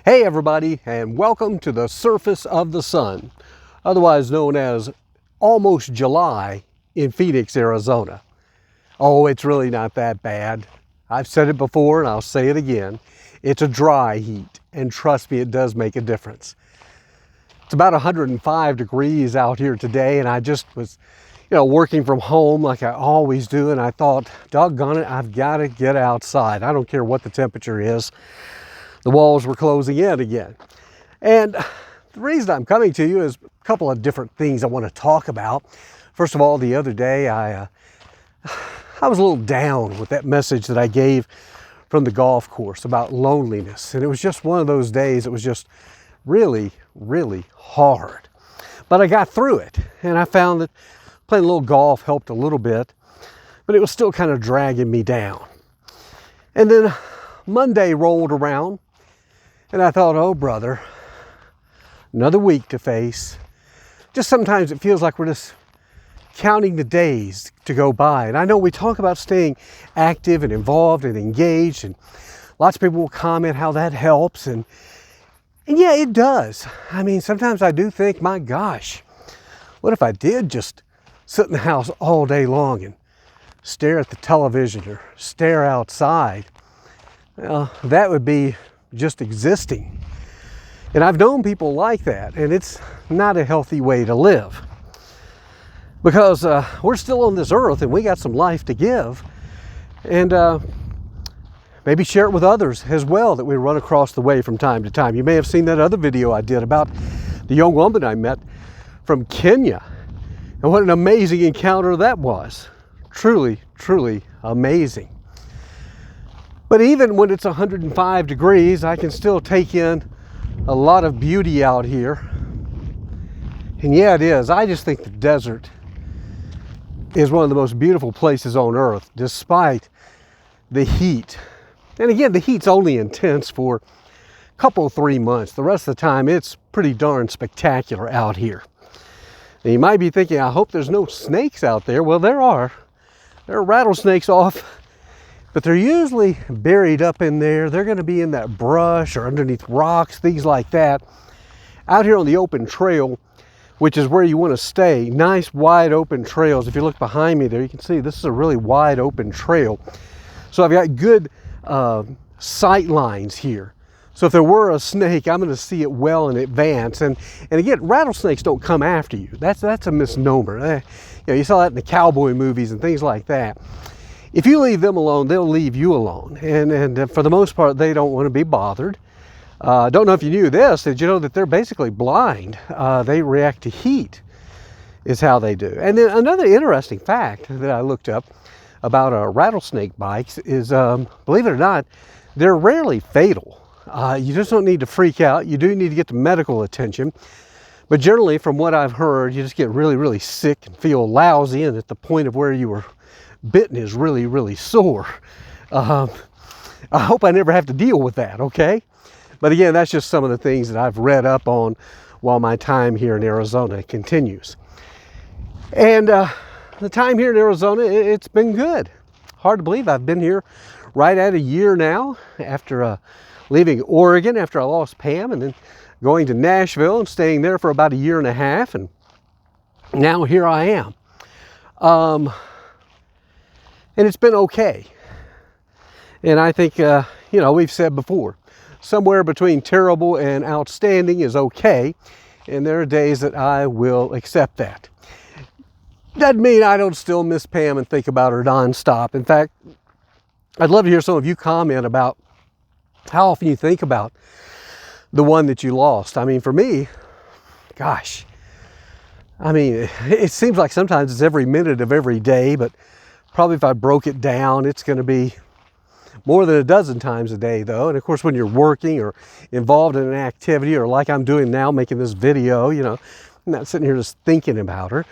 Hey everybody, and welcome to the surface of the sun, otherwise known as almost July in Phoenix, Arizona. Oh, it's really not that bad. I've said it before and I'll say it again. It's a dry heat, and trust me, it does make a difference. It's about 105 degrees out here today, and I just was, working from home like I always do, and I thought, doggone it, I've got to get outside. I don't care what the temperature is. The walls were closing in again. And the reason I'm coming to you is a couple of different things I want to talk about. First of all, the other day I was a little down with that message that I gave from the golf course about loneliness. And it was just one of those days. It was just really, really hard. But I got through it, and I found that playing a little golf helped a little bit, but it was still kind of dragging me down. And then Monday rolled around, and I thought, oh brother, another week to face. Just sometimes it feels like we're just counting the days to go by. And I know we talk about staying active and involved and engaged, and lots of people will comment how that helps. And yeah, it does. I mean, sometimes I do think, my gosh, what if I did just sit in the house all day long and stare at the television or stare outside? Well, that would be just existing. And I've known people like that, and it's not a healthy way to live. Because we're still on this earth and we got some life to give. And maybe share it with others as well that we run across the way from time to time. You may have seen that other video I did about the young woman I met from Kenya. And what an amazing encounter that was. Truly, truly amazing. But even when it's 105 degrees, I can still take in a lot of beauty out here. And yeah, it is. I just think the desert is one of the most beautiful places on earth, despite the heat. And again, the heat's only intense for a couple, 3 months. The rest of the time, it's pretty darn spectacular out here. And you might be thinking, I hope there's no snakes out there. Well, there are. There are rattlesnakes off. But they're usually buried up in there. They're going to be in that brush or underneath rocks, things like that. Out here on the open trail, which is where you want to stay, nice wide open trails. If you look behind me there, you can see this is a really wide open trail. So I've got good sight lines here. So if there were a snake, I'm going to see it well in advance. And again, rattlesnakes don't come after you. That's a misnomer. You saw that in the cowboy movies and things like that. If you leave them alone, they'll leave you alone. And for the most part, they don't want to be bothered. Don't know if you knew this. Did you know that they're basically blind? They react to heat is how they do. And then another interesting fact that I looked up about rattlesnake bites is, believe it or not, they're rarely fatal. You just don't need to freak out. You do need to get the medical attention. But generally, from what I've heard, you just get really, really sick and feel lousy, and at the point of where you were bitten is really, really sore. I hope I never have to deal with that, okay? But again, that's just some of the things that I've read up on while my time here in Arizona continues. And the time here in Arizona, it's been good. Hard to believe I've been here right at a year now after leaving Oregon after I lost Pam, and then going to Nashville and staying there for about a year and a half, and now here I am. And it's been okay. And I think, we've said before, somewhere between terrible and outstanding is okay. And there are days that I will accept that. Doesn't mean I don't still miss Pam and think about her nonstop. In fact, I'd love to hear some of you comment about how often you think about the one that you lost. I mean, for me, gosh, it seems like sometimes it's every minute of every day, but probably if I broke it down, it's going to be more than a dozen times a day, though. And of course, when you're working or involved in an activity, or like I'm doing now, making this video, I'm not sitting here just thinking about her.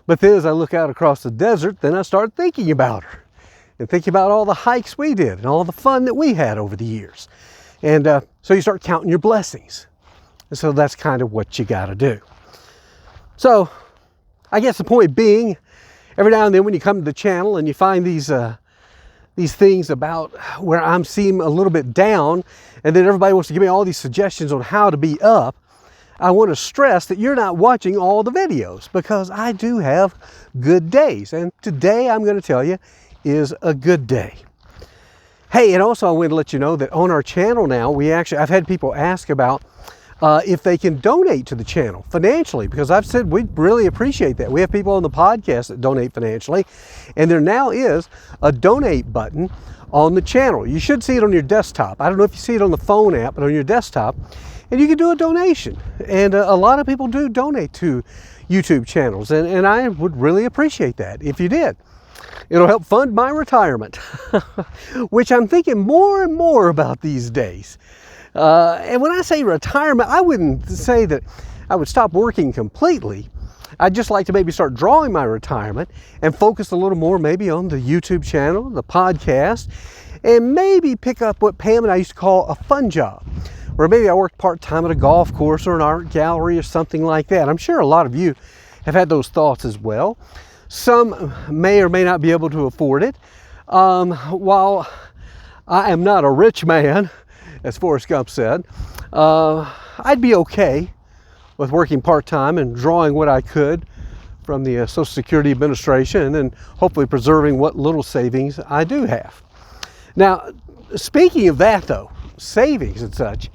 But then as I look out across the desert, then I start thinking about her and thinking about all the hikes we did and all the fun that we had over the years. And so you start counting your blessings. And so that's kind of what you got to do. So I guess the point being, every now and then when you come to the channel and you find these these things about where I'm seem a little bit down, and then everybody wants to give me all these suggestions on how to be up, I want to stress that you're not watching all the videos, because I do have good days. And today I'm going to tell you is a good day. Hey, and also I want to let you know that on our channel now, I've had people ask about if they can donate to the channel financially, because I've said we really appreciate that. We have people on the podcast that donate financially, and there now is a donate button on the channel. You should see it on your desktop. I don't know if you see it on the phone app, but on your desktop, and you can do a donation. And a lot of people do donate to YouTube channels, and I would really appreciate that if you did. It'll help fund my retirement, which I'm thinking more and more about these days. And when I say retirement, I wouldn't say that I would stop working completely. I'd just like to maybe start drawing my retirement and focus a little more maybe on the YouTube channel, the podcast, and maybe pick up what Pam and I used to call a fun job, where maybe I worked part-time at a golf course or an art gallery or something like that. I'm sure a lot of you have had those thoughts as well. Some may or may not be able to afford it. While I am not a rich man, as Forrest Gump said, I'd be okay with working part-time and drawing what I could from the Social Security Administration, and then hopefully preserving what little savings I do have. Now, speaking of that though, savings and such,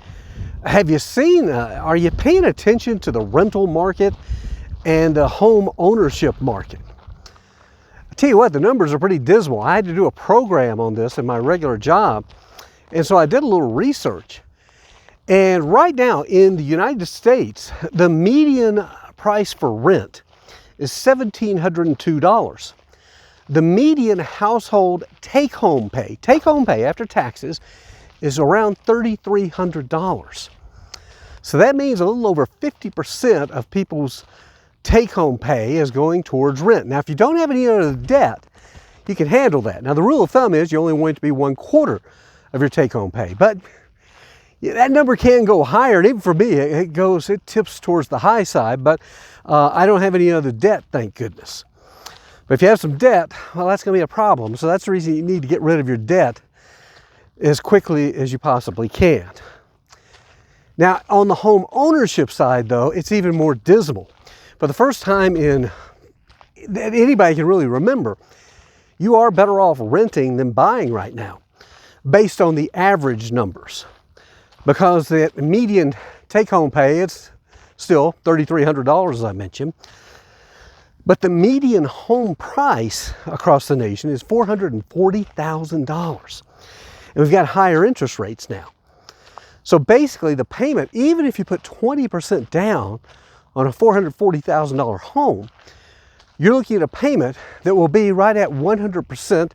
have you seen, are you paying attention to the rental market and the home ownership market? I tell you what, the numbers are pretty dismal. I had to do a program on this in my regular job, and so I did a little research. And right now in the United States, the median price for rent is $1,702. The median household take-home pay after taxes, is around $3,300. So that means a little over 50% of people's take-home pay is going towards rent. Now, if you don't have any other debt, you can handle that. Now, the rule of thumb is you only want it to be 1/4 of your take-home pay, but that number can go higher, and even for me, it tips towards the high side, but I don't have any other debt, thank goodness. But if you have some debt, well, that's going to be a problem. So that's the reason you need to get rid of your debt as quickly as you possibly can. Now, on the home ownership side, though, it's even more dismal. For the first time that anybody can really remember, you are better off renting than buying right now, based on the average numbers. Because the median take-home pay, it's still $3,300, as I mentioned. But the median home price across the nation is $440,000. And we've got higher interest rates now. So basically the payment, even if you put 20% down on a $440,000 home, you're looking at a payment that will be right at 100%,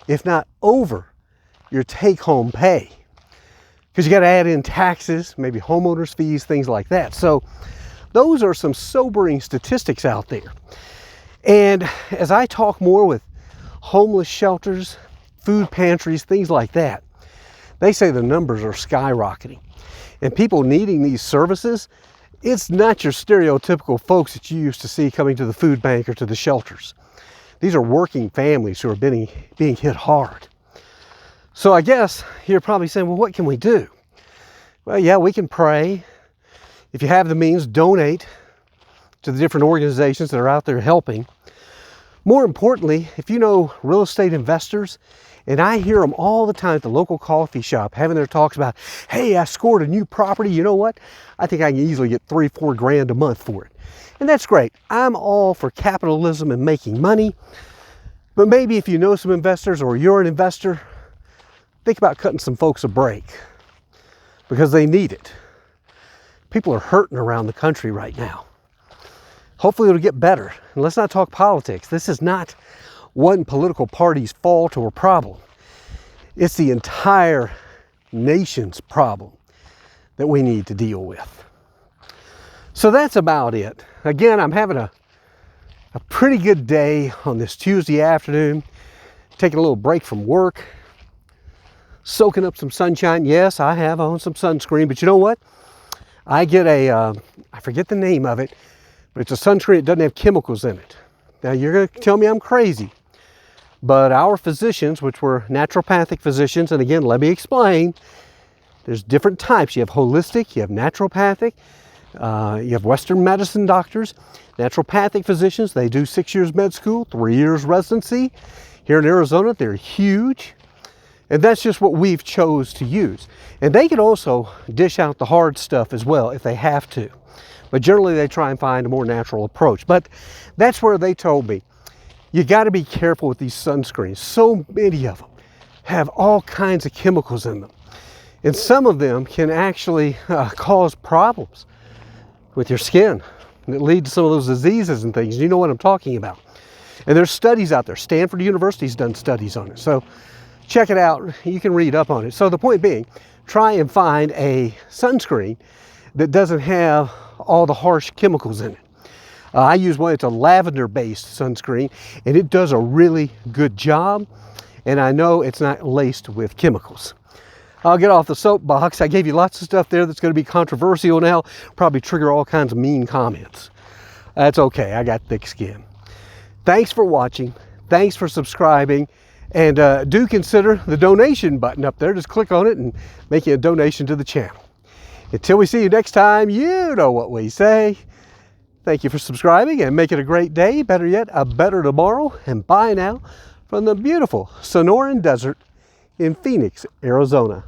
if not over, your take-home pay. Because you got to add in taxes, maybe homeowners fees, things like that. So those are some sobering statistics out there. And as I talk more with homeless shelters, food pantries, things like that, they say the numbers are skyrocketing. And people needing these services, it's not your stereotypical folks that you used to see coming to the food bank or to the shelters. These are working families who are being hit hard. So I guess you're probably saying, well, what can we do? Well, yeah, we can pray. If you have the means, donate to the different organizations that are out there helping. More importantly, if you know real estate investors, and I hear them all the time at the local coffee shop having their talks about, hey, I scored a new property. You know what? I think I can easily get $3-4 grand a month for it. And that's great. I'm all for capitalism and making money. But maybe if you know some investors or you're an investor, think about cutting some folks a break, because they need it. People are hurting around the country right now. Hopefully it'll get better. And let's not talk politics. This is not one political party's fault or problem. It's the entire nation's problem that we need to deal with. So that's about it. Again, I'm having a pretty good day on this Tuesday afternoon, taking a little break from work, soaking up some sunshine. Yes, I have on some sunscreen, but you know what? I get I forget the name of it, but it's a sunscreen that doesn't have chemicals in it. Now, you're going to tell me I'm crazy, But our physicians, which were naturopathic physicians, and again, let me explain, there's different types. You have holistic, you have naturopathic, you have Western medicine doctors. Naturopathic physicians, they do 6 years med school, 3 years residency. Here in Arizona, they're huge. And that's just what we've chose to use. And they can also dish out the hard stuff as well if they have to. But generally they try and find a more natural approach. But that's where they told me, you got to be careful with these sunscreens. So many of them have all kinds of chemicals in them. And some of them can actually cause problems with your skin. And it leads to some of those diseases and things. You know what I'm talking about. And there's studies out there. Stanford University's done studies on it. So check it out. You can read up on it. So the point being, try and find a sunscreen that doesn't have all the harsh chemicals in it. I use one, it's a lavender-based sunscreen, and it does a really good job, and I know it's not laced with chemicals. I'll get off the soapbox. I gave you lots of stuff there that's going to be controversial now, probably trigger all kinds of mean comments. That's okay, I got thick skin. Thanks for watching, thanks for subscribing, and do consider the donation button up there. Just click on it and make a donation to the channel. Until we see you next time, you know what we say. Thank you for subscribing and make it a great day, better yet, a better tomorrow. And bye now from the beautiful Sonoran Desert in Phoenix, Arizona.